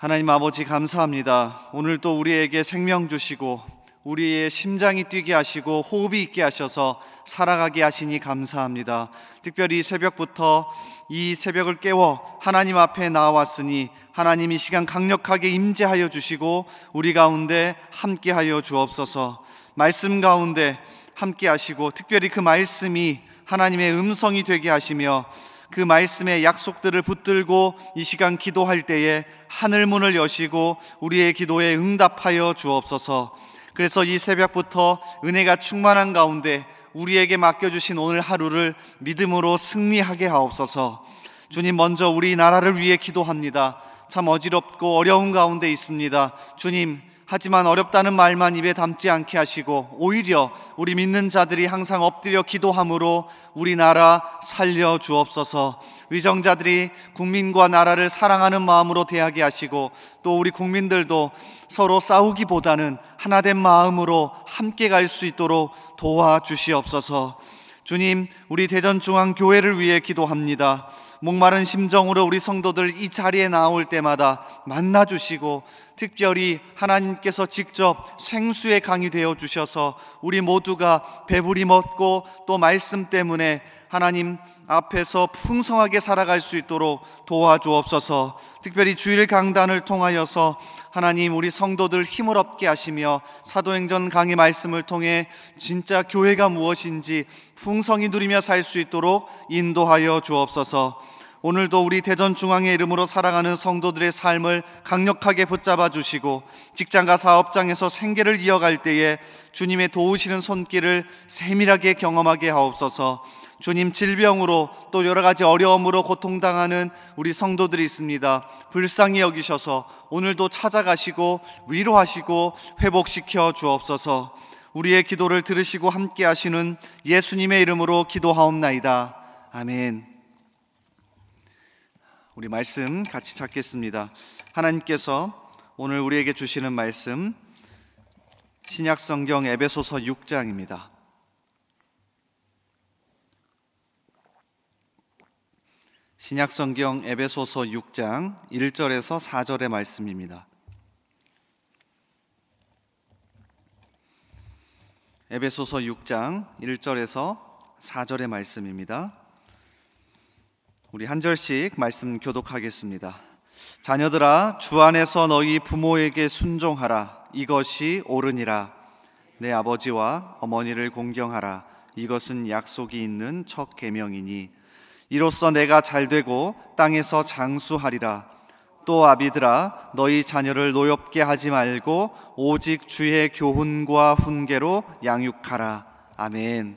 하나님 아버지 감사합니다. 오늘 또 우리에게 생명 주시고 우리의 심장이 뛰게 하시고 호흡이 있게 하셔서 살아가게 하시니 감사합니다. 특별히 새벽부터 이 새벽을 깨워 하나님 앞에 나왔으니 하나님 이 시간 강력하게 임재하여 주시고 우리 가운데 함께하여 주옵소서. 말씀 가운데 함께하시고 특별히 그 말씀이 하나님의 음성이 되게 하시며 그 말씀의 약속들을 붙들고 이 시간 기도할 때에 하늘 문을 여시고 우리의 기도에 응답하여 주옵소서. 그래서 이 새벽부터 은혜가 충만한 가운데 우리에게 맡겨주신 오늘 하루를 믿음으로 승리하게 하옵소서. 주님, 먼저 우리 나라를 위해 기도합니다. 참 어지럽고 어려운 가운데 있습니다. 주님, 하지만 어렵다는 말만 입에 담지 않게 하시고 오히려 우리 믿는 자들이 항상 엎드려 기도함으로 우리나라 살려 주옵소서. 위정자들이 국민과 나라를 사랑하는 마음으로 대하게 하시고 또 우리 국민들도 서로 싸우기보다는 하나된 마음으로 함께 갈 수 있도록 도와주시옵소서. 주님, 우리 대전중앙교회를 위해 기도합니다. 목마른 심정으로 우리 성도들 이 자리에 나올 때마다 만나주시고 특별히 하나님께서 직접 생수의 강이 되어 주셔서 우리 모두가 배부리 먹고 또 말씀 때문에 하나님 앞에서 풍성하게 살아갈 수 있도록 도와주옵소서. 특별히 주일 강단을 통하여서 하나님 우리 성도들 힘을 얻게 하시며 사도행전 강의 말씀을 통해 진짜 교회가 무엇인지 풍성히 누리며 살 수 있도록 인도하여 주옵소서. 오늘도 우리 대전중앙의 이름으로 살아가는 성도들의 삶을 강력하게 붙잡아 주시고 직장과 사업장에서 생계를 이어갈 때에 주님의 도우시는 손길을 세밀하게 경험하게 하옵소서. 주님, 질병으로 또 여러 가지 어려움으로 고통당하는 우리 성도들이 있습니다. 불쌍히 여기셔서 오늘도 찾아가시고 위로하시고 회복시켜 주옵소서. 우리의 기도를 들으시고 함께 하시는 예수님의 이름으로 기도하옵나이다. 아멘. 우리 말씀 같이 찾겠습니다. 하나님께서 오늘 우리에게 주시는 말씀 신약성경 에베소서 6장입니다. 신약성경 에베소서 6장 1절에서 4절의 말씀입니다. 에베소서 6장 1절에서 4절의 말씀입니다. 우리 한 절씩 말씀 교독하겠습니다. 자녀들아, 주 안에서 너희 부모에게 순종하라. 이것이 옳으니라. 내 아버지와 어머니를 공경하라. 이것은 약속이 있는 첫 계명이니 이로써 내가 잘되고 땅에서 장수하리라. 또 아비들아, 너희 자녀를 노엽게 하지 말고 오직 주의 교훈과 훈계로 양육하라. 아멘.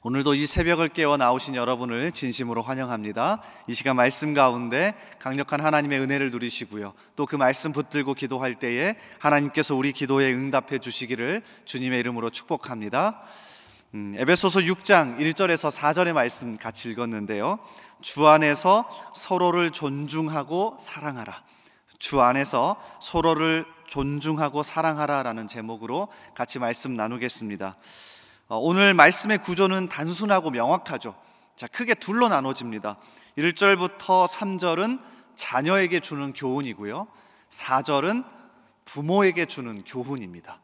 오늘도 이 새벽을 깨워 나오신 여러분을 진심으로 환영합니다. 이 시간 말씀 가운데 강력한 하나님의 은혜를 누리시고요, 또 그 말씀 붙들고 기도할 때에 하나님께서 우리 기도에 응답해 주시기를 주님의 이름으로 축복합니다. 에베소서 6장 1절에서 4절의 말씀 같이 읽었는데요, 주 안에서 서로를 존중하고 사랑하라. 주 안에서 서로를 존중하고 사랑하라 라는 제목으로 같이 말씀 나누겠습니다. 오늘 말씀의 구조는 단순하고 명확하죠. 자, 크게 둘로 나눠집니다. 1절부터 3절은 자녀에게 주는 교훈이고요, 4절은 부모에게 주는 교훈입니다.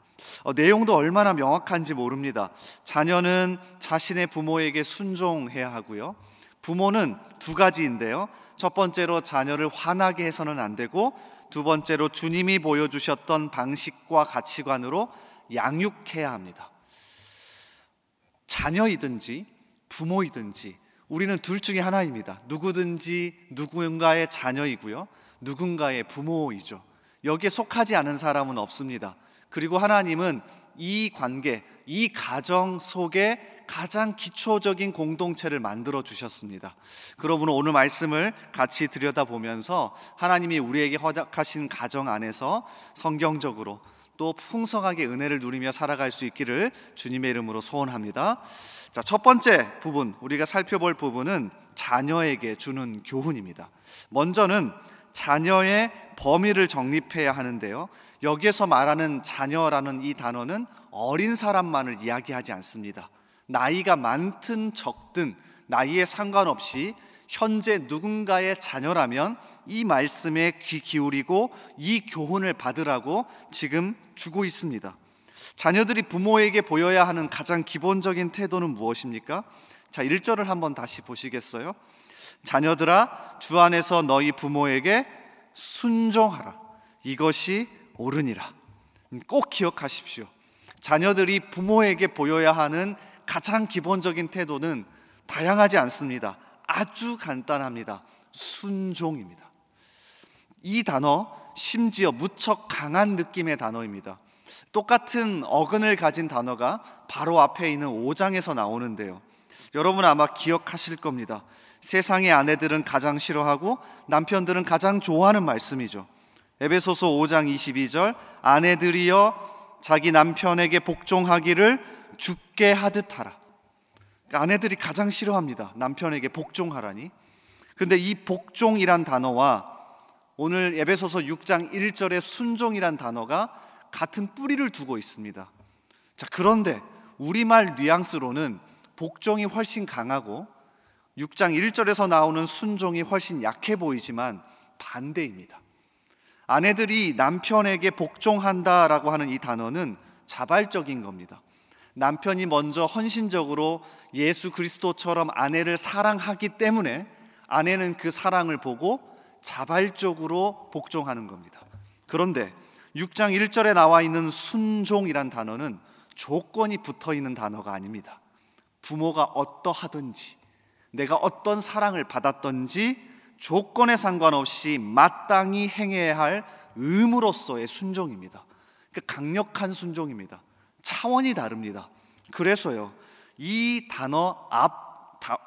내용도 얼마나 명확한지 모릅니다. 자녀는 자신의 부모에게 순종해야 하고요, 부모는 두 가지인데요, 첫 번째로 자녀를 화나게 해서는 안 되고 두 번째로 주님이 보여주셨던 방식과 가치관으로 양육해야 합니다. 자녀이든지 부모이든지 우리는 둘 중에 하나입니다. 누구든지 누군가의 자녀이고요, 누군가의 부모이죠. 여기에 속하지 않은 사람은 없습니다. 그리고 하나님은 이 관계, 이 가정 속에 가장 기초적인 공동체를 만들어 주셨습니다. 그러므로 오늘 말씀을 같이 들여다보면서 하나님이 우리에게 허락하신 가정 안에서 성경적으로 또 풍성하게 은혜를 누리며 살아갈 수 있기를 주님의 이름으로 소원합니다. 자, 첫 번째 부분, 우리가 살펴볼 부분은 자녀에게 주는 교훈입니다. 먼저는 자녀의 범위를 정립해야 하는데요, 여기에서 말하는 자녀라는 이 단어는 어린 사람만을 이야기하지 않습니다. 나이가 많든 적든 나이에 상관없이 현재 누군가의 자녀라면 이 말씀에 귀 기울이고 이 교훈을 받으라고 지금 주고 있습니다. 자녀들이 부모에게 보여야 하는 가장 기본적인 태도는 무엇입니까? 자, 1절을 한번 다시 보시겠어요? 자녀들아, 주 안에서 너희 부모에게 순종하라. 이것이 옳으니라. 꼭 기억하십시오. 자녀들이 부모에게 보여야 하는 가장 기본적인 태도는 다양하지 않습니다. 아주 간단합니다. 순종입니다. 이 단어 심지어 무척 강한 느낌의 단어입니다. 똑같은 어근을 가진 단어가 바로 앞에 있는 5장에서 나오는데요, 여러분 아마 기억하실 겁니다. 세상의 아내들은 가장 싫어하고 남편들은 가장 좋아하는 말씀이죠. 에베소서 5장 22절, 아내들이여 자기 남편에게 복종하기를 주께 하듯 하라. 그러니까 아내들이 가장 싫어합니다. 남편에게 복종하라니. 근데 이 복종이란 단어와 오늘 에베소서 6장 1절의 순종이란 단어가 같은 뿌리를 두고 있습니다. 자, 그런데 우리말 뉘앙스로는 복종이 훨씬 강하고 6장 1절에서 나오는 순종이 훨씬 약해 보이지만 반대입니다. 아내들이 남편에게 복종한다라고 하는 이 단어는 자발적인 겁니다. 남편이 먼저 헌신적으로 예수 그리스도처럼 아내를 사랑하기 때문에 아내는 그 사랑을 보고 자발적으로 복종하는 겁니다. 그런데 6장 1절에 나와 있는 순종이란 단어는 조건이 붙어 있는 단어가 아닙니다. 부모가 어떠하든지 내가 어떤 사랑을 받았든지 조건에 상관없이 마땅히 행해야 할 의무로서의 순종입니다. 그러니까 강력한 순종입니다. 차원이 다릅니다. 그래서요, 이 단어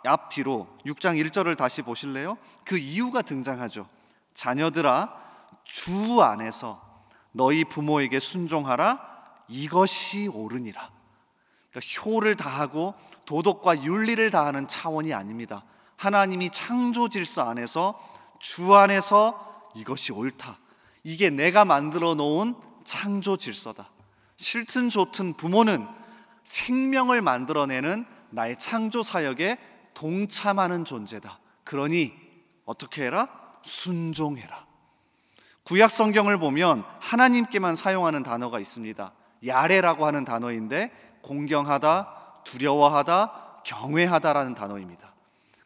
앞뒤로 6장 1절을 다시 보실래요? 그 이유가 등장하죠. 자녀들아, 주 안에서 너희 부모에게 순종하라. 이것이 옳으니라. 그러니까 효를 다하고 도덕과 윤리를 다하는 차원이 아닙니다. 하나님이 창조 질서 안에서 주 안에서 이것이 옳다. 이게 내가 만들어 놓은 창조 질서다. 싫든 좋든 부모는 생명을 만들어내는 나의 창조 사역에 동참하는 존재다. 그러니 어떻게 해라? 순종해라. 구약 성경을 보면 하나님께만 사용하는 단어가 있습니다. 야레라고 하는 단어인데 공경하다, 두려워하다, 경외하다라는 단어입니다.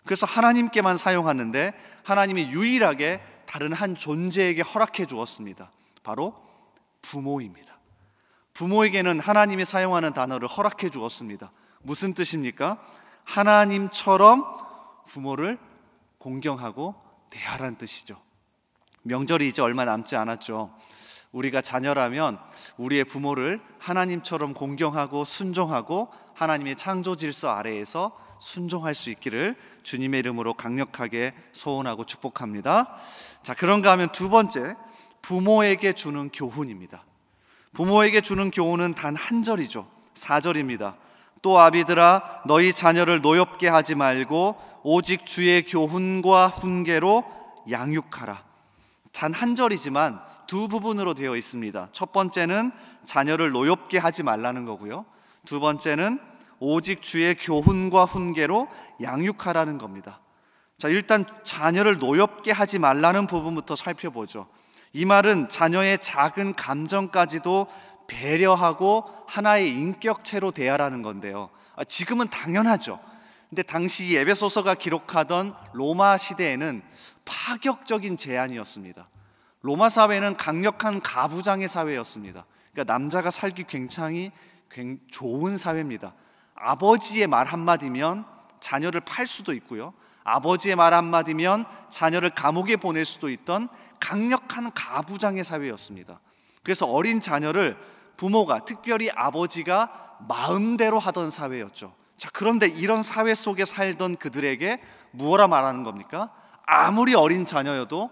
그래서 하나님께만 사용하는데 하나님이 유일하게 다른 한 존재에게 허락해 주었습니다. 바로 부모입니다. 부모에게는 하나님이 사용하는 단어를 허락해 주었습니다. 무슨 뜻입니까? 하나님처럼 부모를 공경하고 대하라는 뜻이죠. 명절이 이제 얼마 남지 않았죠. 우리가 자녀라면 우리의 부모를 하나님처럼 공경하고 순종하고 하나님의 창조 질서 아래에서 순종할 수 있기를 주님의 이름으로 강력하게 소원하고 축복합니다. 자, 그런가 하면 두 번째, 부모에게 주는 교훈입니다. 부모에게 주는 교훈은 단 한 절이죠. 4절입니다. 또 아비들아, 너희 자녀를 노엽게 하지 말고 오직 주의 교훈과 훈계로 양육하라. 단 한 절이지만 두 부분으로 되어 있습니다. 첫 번째는 자녀를 노엽게 하지 말라는 거고요, 두 번째는 오직 주의 교훈과 훈계로 양육하라는 겁니다. 자, 일단 자녀를 노엽게 하지 말라는 부분부터 살펴보죠. 이 말은 자녀의 작은 감정까지도 배려하고 하나의 인격체로 대하라는 건데요, 지금은 당연하죠. 근데 당시 에베소서가 기록하던 로마 시대에는 파격적인 제한이었습니다. 로마 사회는 강력한 가부장의 사회였습니다. 그러니까 남자가 살기 굉장히 좋은 사회입니다. 아버지의 말 한마디면 자녀를 팔 수도 있고요, 아버지의 말 한마디면 자녀를 감옥에 보낼 수도 있던 강력한 가부장의 사회였습니다. 그래서 어린 자녀를 부모가, 특별히 아버지가 마음대로 하던 사회였죠. 자, 그런데 이런 사회 속에 살던 그들에게 무엇라 말하는 겁니까? 아무리 어린 자녀여도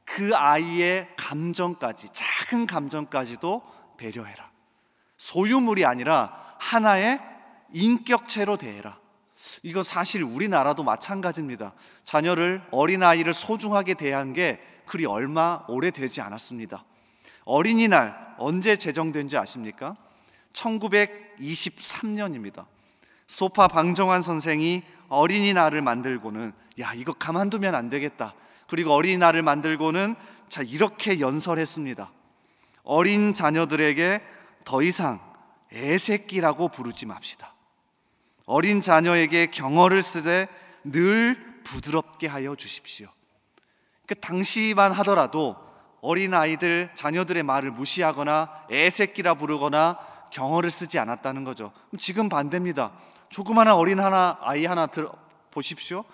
그 아이의 감정까지, 작은 감정까지도 배려해라. 소유물이 아니라 하나의 인격체로 대해라. 이거 사실 우리나라도 마찬가지입니다. 자녀를, 어린아이를 소중하게 대한 게 그리 얼마 오래되지 않았습니다. 어린이날 언제 제정된지 아십니까? 1923년입니다. 소파 방정환 선생이 어린이날을 만들고는 야, 이거 가만두면 안 되겠다, 그리고 어린이날을 만들고는 이렇게 연설했습니다. 어린 자녀들에게 더 이상 애새끼라고 부르지 맙시다. 어린 자녀에게 경어를 쓰되 늘 부드럽게 하여 주십시오. 당시만 하더라도 어린아이들, 자녀들의 말을 무시하거나 애새끼라 부르거나 경어를 쓰지 않았다는 거죠. 지금 반대입니다. 조그마한 아이 하나 보십시오.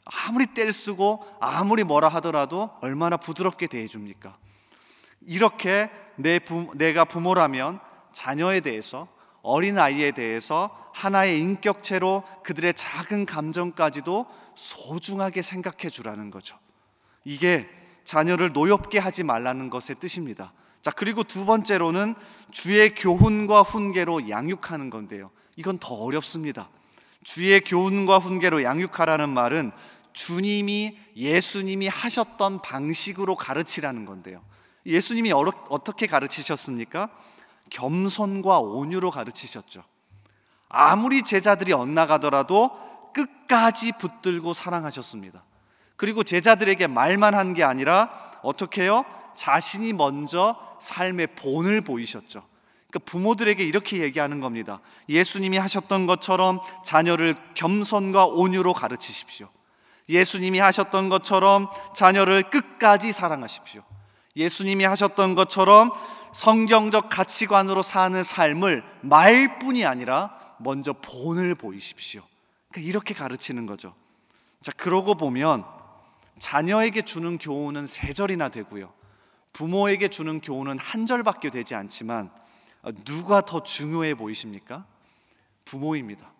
아무리 떼를 쓰고 아무리 뭐라 하더라도 얼마나 부드럽게 대해줍니까? 이렇게 내가 부모라면 자녀에 대해서, 어린아이에 대해서 하나의 인격체로 그들의 작은 감정까지도 소중하게 생각해 주라는 거죠. 이게 자녀를 노엽게 하지 말라는 것의 뜻입니다. 그리고 두 번째로는 주의 교훈과 훈계로 양육하는 건데요, 이건 더 어렵습니다. 주의 교훈과 훈계로 양육하라는 말은 예수님이 하셨던 방식으로 가르치라는 건데요, 예수님이 어떻게 가르치셨습니까? 겸손과 온유로 가르치셨죠. 아무리 제자들이 엇나가더라도 끝까지 붙들고 사랑하셨습니다. 그리고 제자들에게 말만 한 게 아니라 어떻게 해요? 자신이 먼저 삶의 본을 보이셨죠. 부모들에게 이렇게 얘기하는 겁니다. 예수님이 하셨던 것처럼 자녀를 겸손과 온유로 가르치십시오. 예수님이 하셨던 것처럼 자녀를 끝까지 사랑하십시오. 예수님이 하셨던 것처럼 성경적 가치관으로 사는 삶을 말뿐이 아니라 먼저 본을 보이십시오. 이렇게 가르치는 거죠. 그러고 보면 자녀에게 주는 교훈은 3절이나 되고요, 부모에게 주는 교훈은 1절밖에 되지 않지만 누가 더 중요해 보이십니까? 부모입니다.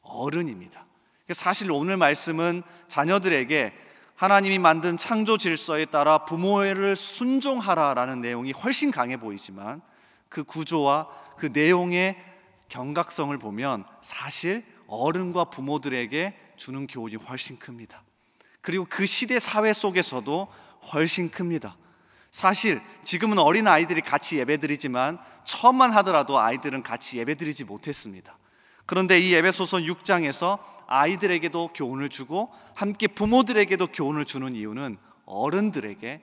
어른입니다. 사실 오늘 말씀은 자녀들에게 하나님이 만든 창조 질서에 따라 부모를 순종하라라는 내용이 훨씬 강해 보이지만 그 구조와 그 내용의 경각성을 보면 사실 어른과 부모들에게 주는 교훈이 훨씬 큽니다. 그리고 그 시대 사회 속에서도 훨씬 큽니다. 사실 지금은 어린아이들이 같이 예배드리지만 처음만 하더라도 아이들은 같이 예배드리지 못했습니다. 그런데 이 에베소서 6장에서 아이들에게도 교훈을 주고 함께 부모들에게도 교훈을 주는 이유는 어른들에게,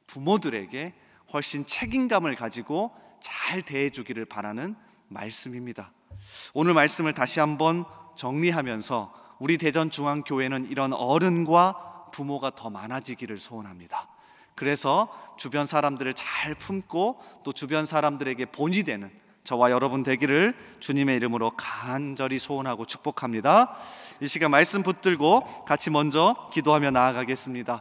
부모들에게 훨씬 책임감을 가지고 잘 대해주기를 바라는 말씀입니다. 오늘 말씀을 다시 한번 정리하면서 우리 대전중앙교회는 이런 어른과 부모가 더 많아지기를 소원합니다. 그래서 주변 사람들을 잘 품고 또 주변 사람들에게 본이 되는 저와 여러분 되기를 주님의 이름으로 간절히 소원하고 축복합니다. 이 시간 말씀 붙들고 같이 먼저 기도하며 나아가겠습니다.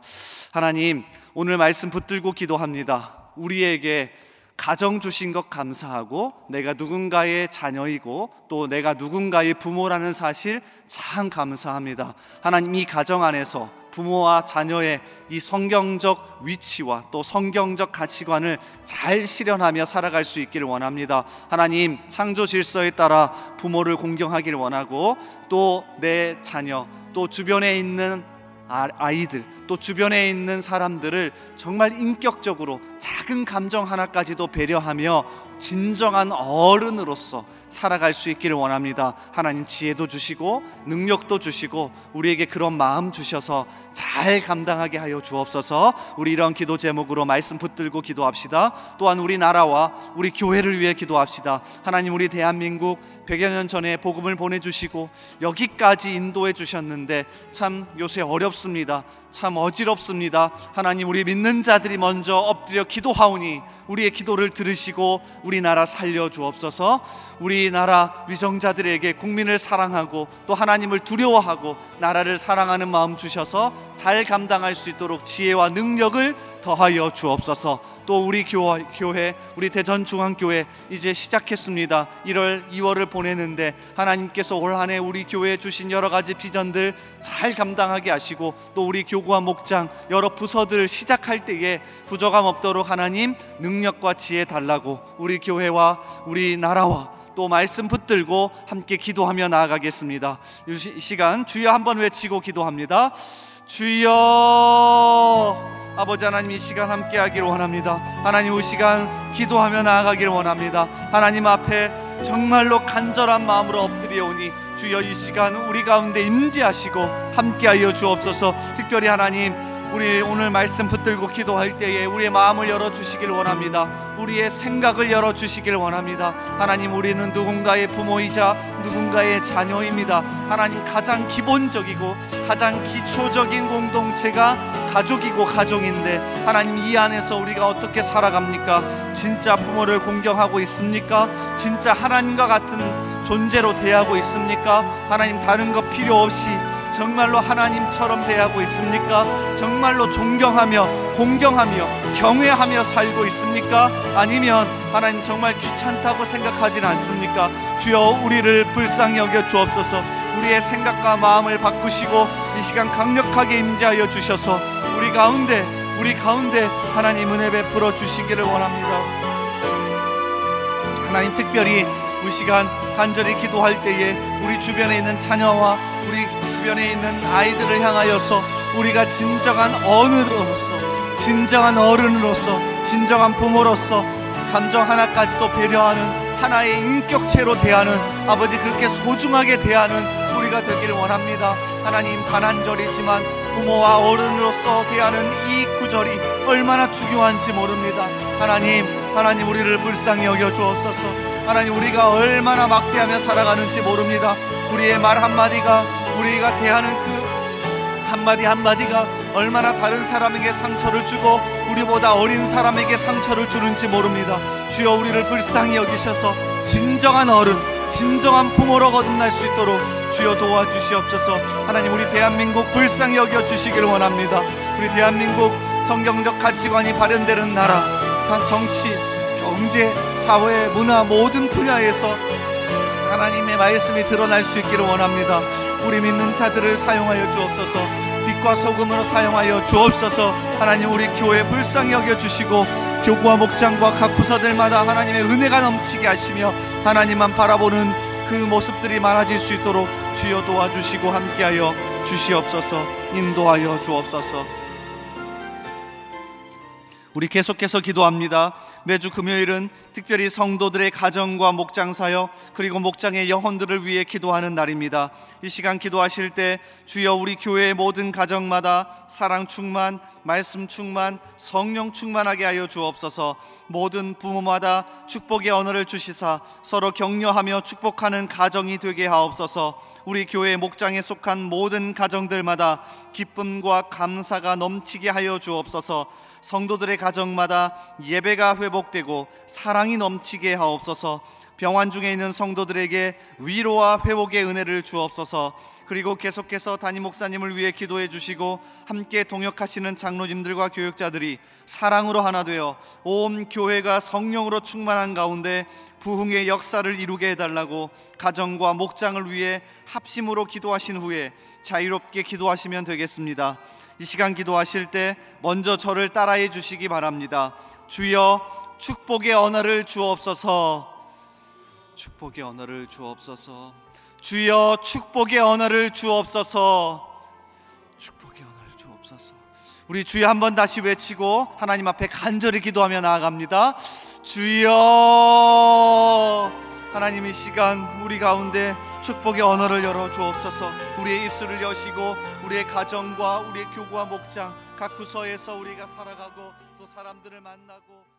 하나님, 오늘 말씀 붙들고 기도합니다. 우리에게 가정 주신 것 감사하고 내가 누군가의 자녀이고 또 내가 누군가의 부모라는 사실 참 감사합니다. 하나님, 이 가정 안에서 부모와 자녀의 이 성경적 위치와 또 성경적 가치관을 잘 실현하며 살아갈 수 있기를 원합니다. 하나님, 창조 질서에 따라 부모를 공경하기를 원하고 또 내 자녀, 또 주변에 있는 아이들, 또 주변에 있는 사람들을 정말 인격적으로 작은 감정 하나까지도 배려하며 진정한 어른으로서 살아갈 수 있기를 원합니다. 하나님, 지혜도 주시고 능력도 주시고 우리에게 그런 마음 주셔서 잘 감당하게 하여 주옵소서. 우리 이런 기도 제목으로 말씀 붙들고 기도합시다. 또한 우리 나라와 우리 교회를 위해 기도합시다. 하나님, 우리 대한민국 100여 년 전에 복음을 보내주시고 여기까지 인도해 주셨는데 참 요새 어렵습니다. 참 어지럽습니다. 하나님, 우리 믿는 자들이 먼저 엎드려 기도하오니 우리의 기도를 들으시고 우리나라 살려주옵소서. 우리나라 위정자들에게 국민을 사랑하고 또 하나님을 두려워하고 나라를 사랑하는 마음 주셔서 잘 감당할 수 있도록 지혜와 능력을 더하여 주옵소서. 또 우리 교회, 우리 대전중앙교회 이제 시작했습니다. 1월, 2월을 보내는데 하나님께서 올 한 해 우리 교회에 주신 여러 가지 비전들 잘 감당하게 하시고 또 우리 교구와 목장 여러 부서들 시작할 때에 부족함 없도록 하나님 능력과 지혜 달라고 우리 교회와 우리 나라와 또 말씀 붙들고 함께 기도하며 나아가겠습니다. 이 시간 주여 한번 외치고 기도합니다. 주여. 아버지 하나님, 이 시간 함께 하기를 원합니다. 하나님, 이 시간 기도하며 나아가기를 원합니다. 하나님 앞에 정말로 간절한 마음으로 엎드려오니 주여 이 시간 우리 가운데 임재하시고 함께하여 주옵소서. 특별히 하나님, 우리 오늘 말씀 붙들고 기도할 때에 우리의 마음을 열어주시길 원합니다. 우리의 생각을 열어주시길 원합니다. 하나님, 우리는 누군가의 부모이자 누군가의 자녀입니다. 하나님, 가장 기본적이고 가장 기초적인 공동체가 가족이고 가정인데, 하나님, 이 안에서 우리가 어떻게 살아갑니까? 진짜 부모를 공경하고 있습니까? 진짜 하나님과 같은 존재로 대하고 있습니까? 하나님, 다른 것 필요 없이 정말로 하나님처럼 대하고 있습니까? 정말로 존경하며 공경하며 경외하며 살고 있습니까? 아니면 하나님 정말 귀찮다고 생각하진 않습니까? 주여, 우리를 불쌍히 여겨 주옵소서. 우리의 생각과 마음을 바꾸시고 이 시간 강력하게 임재하여 주셔서 우리 가운데 하나님 은혜 베풀어 주시기를 원합니다. 하나님, 특별히 이 시간 간절히 기도할 때에 우리 주변에 있는 자녀와 우리 주변에 있는 아이들을 향하여서 우리가 진정한 어른으로서, 진정한 어른으로서, 진정한 부모로서 감정 하나까지도 배려하는 하나의 인격체로 대하는, 아버지 그렇게 소중하게 대하는 우리가 되기를 원합니다. 하나님, 단 한 절이지만 부모와 어른으로서 대하는 이 구절이 얼마나 중요한지 모릅니다. 하나님, 우리를 불쌍히 여겨 주옵소서. 하나님, 우리가 얼마나 막대하며 살아가는지 모릅니다. 우리의 말 한마디가, 우리가 대하는 그 한마디가 얼마나 다른 사람에게 상처를 주고 우리보다 어린 사람에게 상처를 주는지 모릅니다. 주여, 우리를 불쌍히 여기셔서 진정한 어른, 진정한 부모로 거듭날 수 있도록 주여 도와주시옵소서. 하나님, 우리 대한민국 불쌍히 여겨 주시기를 원합니다. 우리 대한민국 성경적 가치관이 발현되는 나라, 정치, 경제, 사회, 문화 모든 분야에서 하나님의 말씀이 드러날 수 있기를 원합니다. 우리 믿는 자들을 사용하여 주옵소서. 빛과 소금으로 사용하여 주옵소서. 하나님, 우리 교회 불쌍히 여겨주시고 교구와 목장과 각 부서들마다 하나님의 은혜가 넘치게 하시며 하나님만 바라보는 그 모습들이 많아질 수 있도록 주여 도와주시고 함께하여 주시옵소서. 인도하여 주옵소서. 우리 계속해서 기도합니다. 매주 금요일은 특별히 성도들의 가정과 목장 사역, 그리고 목장의 영혼들을 위해 기도하는 날입니다. 이 시간 기도하실 때 주여, 우리 교회의 모든 가정마다 사랑 충만, 말씀 충만, 성령 충만하게 하여 주옵소서. 모든 부모마다 축복의 언어를 주시사 서로 격려하며 축복하는 가정이 되게 하옵소서. 우리 교회 목장에 속한 모든 가정들마다 기쁨과 감사가 넘치게 하여 주옵소서. 성도들의 가정마다 예배가 회복되고 사랑이 넘치게 하옵소서. 병환 중에 있는 성도들에게 위로와 회복의 은혜를 주옵소서. 그리고 계속해서 담임 목사님을 위해 기도해 주시고 함께 동역하시는 장로님들과 교육자들이 사랑으로 하나 되어 온 교회가 성령으로 충만한 가운데 부흥의 역사를 이루게 해달라고 가정과 목장을 위해 합심으로 기도하신 후에 자유롭게 기도하시면 되겠습니다. 이 시간 기도하실 때 먼저 저를 따라해 주시기 바랍니다. 주여, 축복의 언어를 주옵소서. 축복의 언어를 주옵소서. 주여, 축복의 언어를 주옵소서. 축복의 언어를 주옵소서. 우리 주여 한번 다시 외치고 하나님 앞에 간절히 기도하며 나아갑니다. 주여, 하나님, 이 시간 우리 가운데 축복의 언어를 열어 주옵소서. 우리의 입술을 여시고 우리의 가정과 우리의 교구와 목장 각 부서에서 우리가 살아가고 또 사람들을 만나고